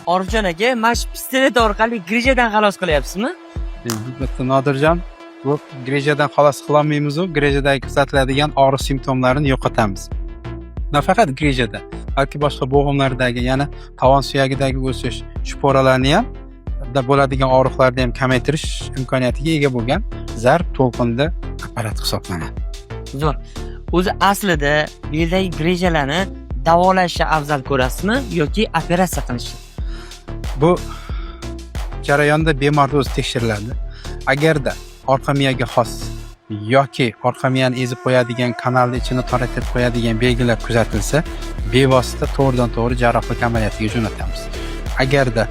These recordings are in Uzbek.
Orifjon aka, mana shu pistolet orqali grijadan xalos qilyapsizmi? Bitta Nodirjon, bu grijadan xalos qilolmaymiz-u, grijadagi kuzatiladigan og'riq simptomlarini yo'qotamiz. Nafaqat grijada, balki boshqa bo'g'imlardagi, yana tovon suyagidagi o'sish, shporalarni ham bo'ladigan og'riqlarni ham kamaytirish imkoniyatiga ega bo'lgan zarb to'lqinli apparat hisoblanadi. Zo'r. O'zi aslida beldagi grijalarni davolashni afzal ko'rasizmi yoki operatsiya qilishni? Bu jarayonda bemorda o'zi tekshiriladi. Agarda orqa miyaga xos yoki orqa miyani ezib qo'yadigan, kanalni ichini taratib qo'yadigan belgilar kuzatilsa, bevosita to'g'ridan-to'g'ri jarrohlik amaliyotiga jo'natamiz. Agarda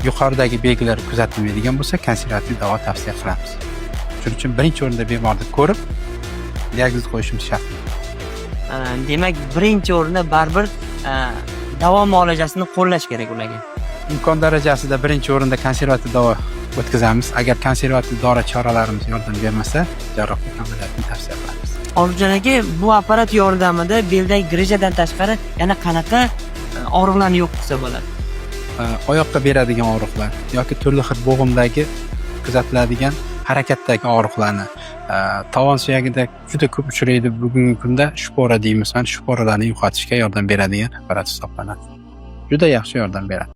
yuqoridagi belgilar kuzatilmaydigan bo'lsa, konservativ davo tavsiya qilamiz. Shuning uchun birinchi o'rinda bemorni ko'rib, diagnoz qo'yishimiz shart. Demak, birinchi o'rinda baribir davo muolajasini qo'llash kerak ularga. Imkon darajasida birinchi o'rinda konservativ davo o'tkazamiz. Agar konservativ dori choralarimiz yordam bermasa, jarrohlik amaliyotini tavsiya qilamiz. Orifjon aka, bu apparat yordamida beldagi grijadan tashqari yana qanaqa og'riqlarni yo'q qilsa bo'ladi? Oyoqqa beradigan og'riqlar yoki turli xil bo'g'imdagi kuzatiladigan harakatdagi og'riqlarni, tovon suyagida juda ko'p uchraydi bugungi kunda shpora deymiz. Mana shporalarni yo'qotishga yordam beradigan apparat hisoblanadi. Juda yaxshi yordam beradi.